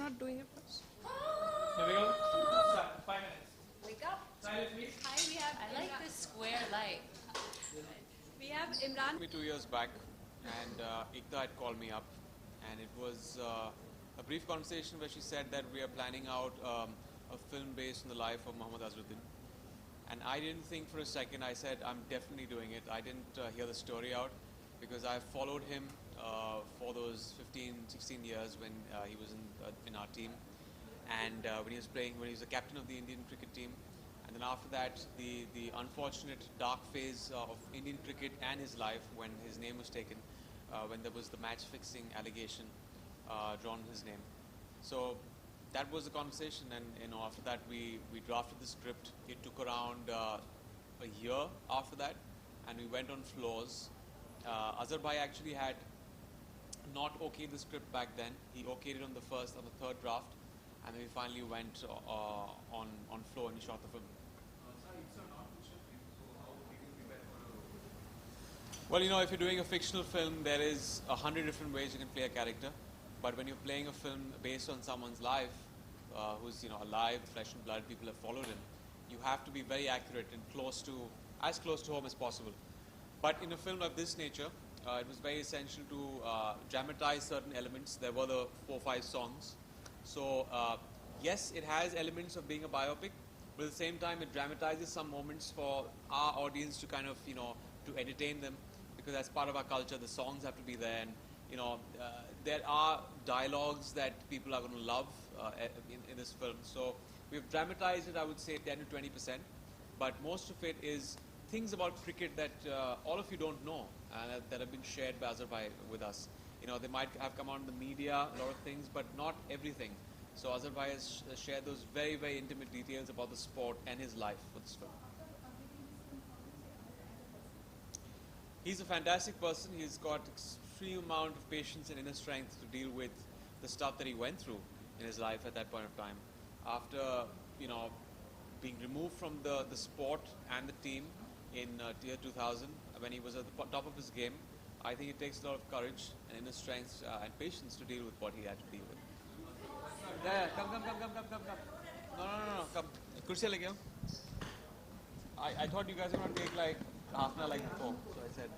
not doing it first. Here we go. Start. 5 minutes. Wake up. Silence, please. Hi, we have. I like this square light. We have Imran. Me 2 years back, and Ikta had called me up, and it was a brief conversation where she said that we are planning out a film based on the life of Muhammad Azharuddin. And I didn't think for a second. I said, I'm definitely doing it. I didn't hear the story out because I followed him for those 15, 16 years when he was in our team, and when he was the captain of the Indian cricket team. And then after that, the unfortunate dark phase of Indian cricket and his life when his name was taken, when there was the match fixing allegation drawn on his name. So that was the conversation, and after that we drafted the script. It took around a year after that, and we went on floors. Azhar Bhai actually had not okayed the script back then. He okayed it on the third draft, and then we finally went on floor and shot the film. Well, if you're doing a fictional film, there is 100 different ways you can play a character. But when you're playing a film based on someone's life, who's alive, flesh and blood, people have followed him, you have to be very accurate and as close to home as possible. But in a film of this nature, it was very essential to dramatize certain elements. There were the 4 or 5 songs. So yes, it has elements of being a biopic, but at the same time, it dramatizes some moments for our audience to kind of to entertain them, because as part of our culture, the songs have to be there, and there are dialogues that people are going to love in this film. So we've dramatized it, I would say 10 to 20%, but most of it is things about cricket that all of you don't know, that have been shared by Azhar Bhai with us. They might have come out in the media, a lot of things, but not everything. So Azhar Bhai has shared those very, very intimate details about the sport and his life for this film. He's a fantastic person. He's got extreme amount of patience and inner strength to deal with the stuff that he went through in his life at that point of time. After being removed from the sport and the team in year 2000, when he was at the top of his game, I think it takes a lot of courage and inner strength and patience to deal with what he had to deal with. Yeah, come. No, come. Kursiya lege aao. I thought you guys were going to take like half an hour like before, so I said.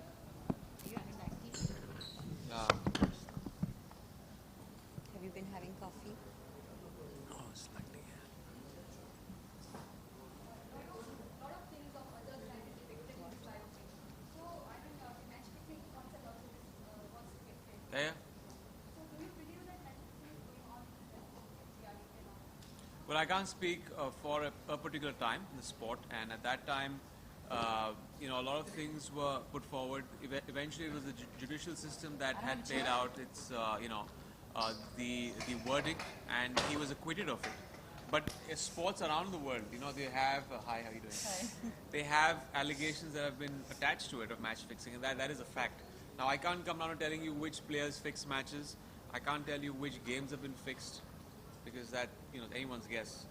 Have you been having coffee? Oh, slightly, yeah. Yeah. Well, I can't speak for a particular time in the sport, and at that time, a lot of things were put forward. Eventually, it was the judicial system that had played out its, the verdict, and he was acquitted of it. But sports around the world, they have hi, how are you doing? Hi. They have allegations that have been attached to it of match fixing, and that is a fact. Now, I can't come down to telling you which players fix matches. I can't tell you which games have been fixed, because that anyone's guess.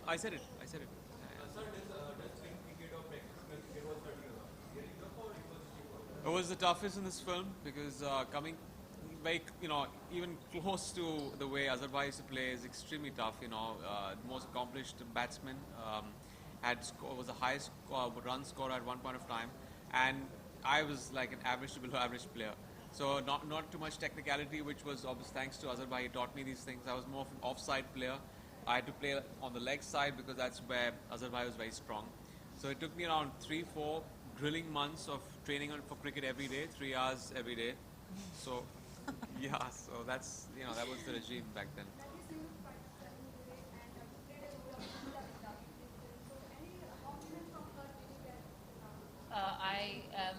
I said it. It was the toughest in this film because coming very, even close to the way Azhar Bhai used to play is extremely tough. The most accomplished batsman, was the highest run scorer at one point of time, and I was like an average to below average player. So not too much technicality, which was obvious thanks to Azhar Bhai. He taught me these things. I was more of an offside player. I had to play on the leg side because that's where Azhar Bhai was very strong. So it took me around 3-4 drilling months of training for cricket every day, 3 hours every day. So yeah, so that's that was the regime back then. I am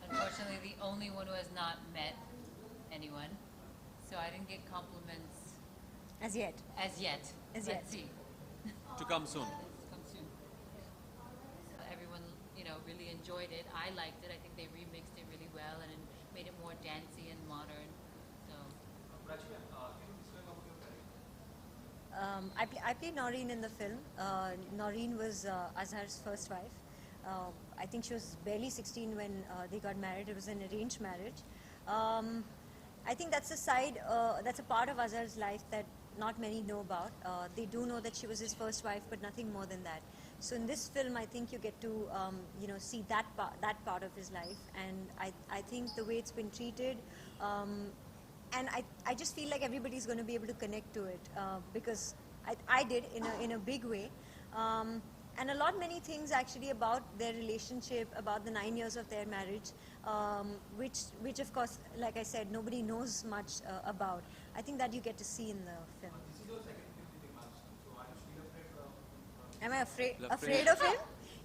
unfortunately the only one who has not met anyone, so I didn't get compliments As yet. as yet. As Let's yet. see. To come soon. Come soon. Everyone, really enjoyed it. I liked it. I think they remixed it really well and it made it more dancey and modern. So. I play Noreen in the film. Noreen was Azhar's first wife. I think she was barely 16 when they got married. It was an arranged marriage. I think that's a side, that's a part of Azhar's life that not many know about. They do know that she was his first wife, but nothing more than that. So in this film, I think you get to see that part of his life, and I think the way it's been treated, and I just feel like everybody's going to be able to connect to it because I did in a big way. And many things actually about their relationship, about the 9 years of their marriage, which of course, like I said, nobody knows much about. I think that you get to see in the film. This is your second film with Imran, so are you still afraid of? Am I Afraid. afraid of him?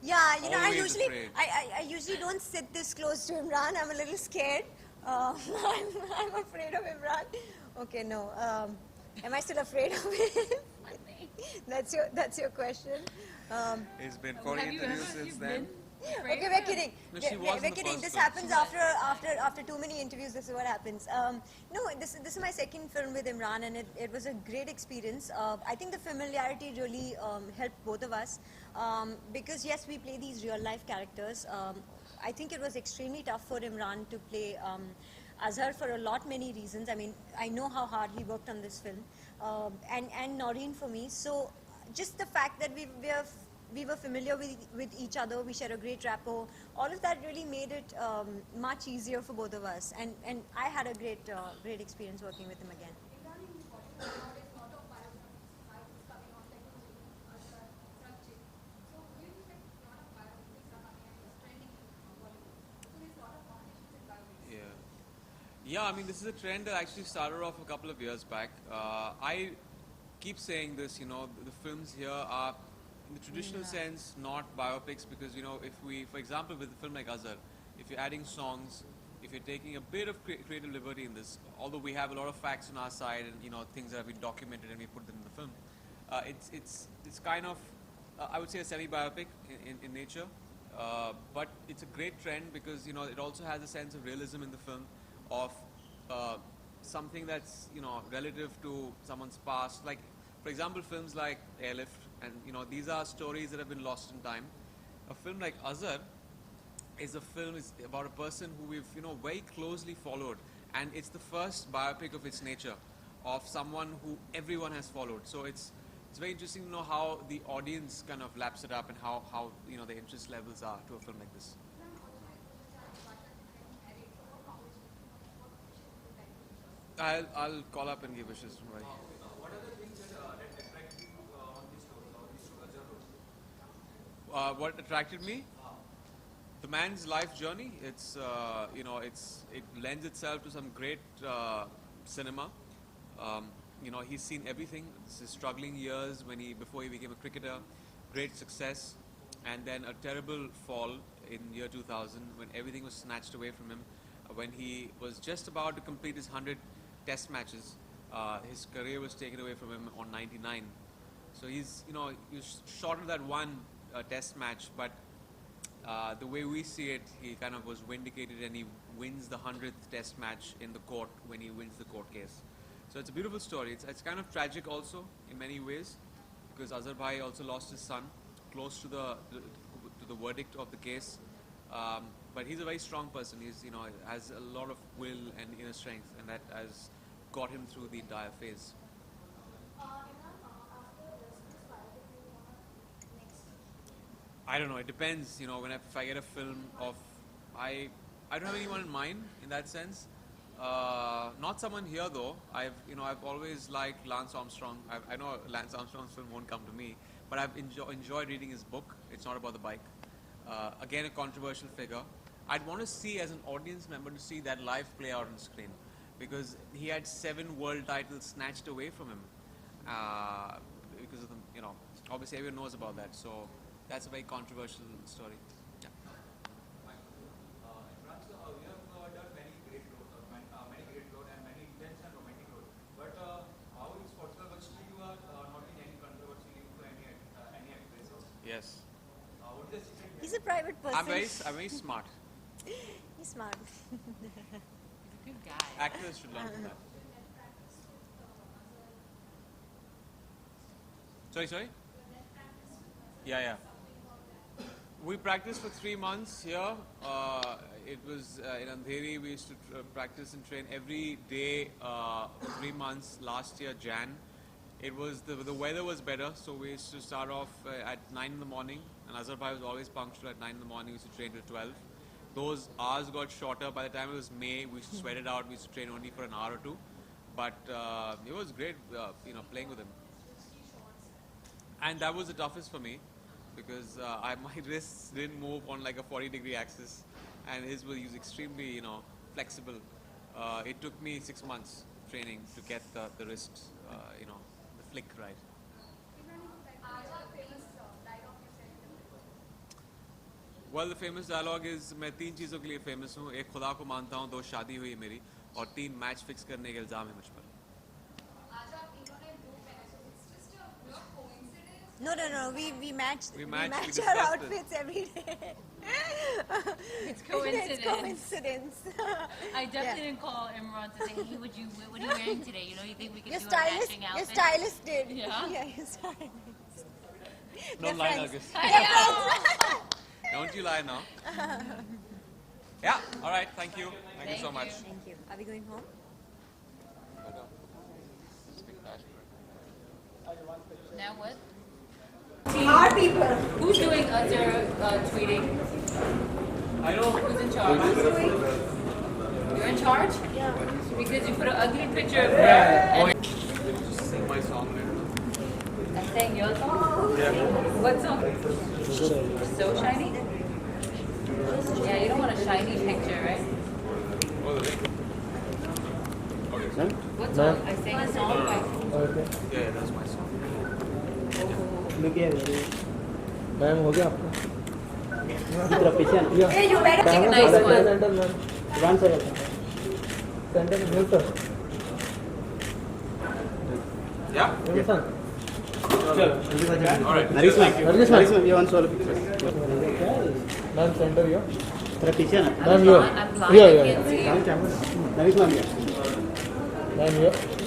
Yeah, you know, Always afraid. I usually don't sit this close to Imran. I'm a little scared. I'm afraid of Imran. Okay, no. Am I still afraid of him? That's your question. It's been 40 Have you interviews ever- since you've then. been afraid Okay, of we're him? kidding. No, she was in We're the kidding. first This film. happens after too many interviews. This is what happens. No, this is my second film with Imran, and it was a great experience. I think the familiarity really helped both of us because yes, we play these real life characters. I think it was extremely tough for Imran to play Azhar for many reasons. I mean, I know how hard he worked on this film, and Noreen for me. So just the fact that we were familiar with each other, we shared a great rapport, all of that really made it much easier for both of us, and I had a great experience working with him again. Yeah. Yeah, I mean, this is a trend that actually started off a couple of years back. I keep saying this, the films here are, in the traditional sense, not biopics because, if we, for example, with a film like Azhar, if you're adding songs, if you're taking a bit of creative liberty in this, although we have a lot of facts on our side and, things that have been documented and we put them in the film, it's kind of, I would say, a semi-biopic in nature. But it's a great trend because it also has a sense of realism in the film of something that's relative to someone's past. Like, for example, films like Airlift, and these are stories that have been lost in time. A film like Azhar is about a person who we've very closely followed, and it's the first biopic of its nature of someone who everyone has followed. So it's very interesting to know how the audience kind of laps it up and how the interest levels are to a film like this. I'll call up and give wishes. Don't worry. What are the things that attract you on this role, or this Azhar role? What attracted me? The man's life journey. It lends itself to some great cinema. He's seen everything. This is struggling years before he became a cricketer, great success, and then a terrible fall in year 2000 when everything was snatched away from him. When he was just about to complete his 100 test matches, his career was taken away from him on 99. So he's short of that one test match, but the way we see it, he kind of was vindicated and he wins the 100th test match in the court when he wins the court case. So it's a beautiful story. It's kind of tragic also in many ways because Azhar Bhai also lost his son close to the verdict of the case. But he's a very strong person. He's has a lot of will and inner strength, and that has got him through the entire phase. I don't know. It depends. If I get a film of, I don't have anyone in mind in that sense. Not someone here though. I've always liked Lance Armstrong. I know Lance Armstrong's film won't come to me, but I've enjoyed reading his book. It's not about the bike. Again, a controversial figure. I'd want to see, as an audience member, to see that life play out on screen, because he had 7 world titles snatched away from him because of the, obviously everyone knows about that. So that's a very controversial story. Yeah. Imran, so you have done many great roles, and many intense and romantic roles. But how it's possible, but still you are not in any controversy linked to any actress? Yes. What is the secret? He's a private person. I'm very smart. He's smart. He's a good guy. Actors should learn from that. Sorry? Yeah. We practiced for 3 months here. It was in Andheri. We used to practice and train every day for 3 months. Last year, Jan. It was the weather was better, so we used to start off at 9 in the morning. And Azhar Bhai was always punctual at 9 in the morning. We used to train till 12. Those hours got shorter. By the time it was May, we used to sweat it out. We used to train only for an hour or two. But it was great, playing with him. And that was the toughest for me, because my wrists didn't move on like a 40-degree axis, and he was extremely, flexible. It took me 6 months training to get the wrists, the flick right. Well, the famous dialogue is, मैं 3 चीज़ों के लिए famous हूँ. एक खुदा को मानता हूँ, 2 शादी हुई मेरी, और 3 मैच फिक्स करने के इल्ज़ाम है मुझ पर. No. We match We our discussed outfits every day. It's coincidence. It's coincidence. I definitely didn't call Imran to say, hey, what are you wearing today? You think we could Your do a stylist, matching your outfit? stylist did. Yeah? Yeah, your stylist. Don't They're lie, friends. August. They're friends. Don't you lie now. Yeah. All right. Thank you. Thank you so much. Thank you. Are we going home? Now what? Our people. Who's doing azhar tweeting? I know. Who's in charge? You're in charge? Yeah. Because you put an ugly picture of her and Just sing my song later. I sang your song? Yeah. What song? So shiny? Yeah, you don't want a shiny picture, right? Oh, the link. Okay. What song? I sang a song by... Okay. Yeah, that's my song. लुकिए ma'am हो गया आपका इधर पीछे Hey, you better Take a nice one. Centre ma'am one sir centre में sir Yeah. Sir All right. नरिश ma'am ये one sir Okay. Ma'am centre यो थोड़ा पीछे ना मैम I'm यो blind, I can't see. नरिश मैम यो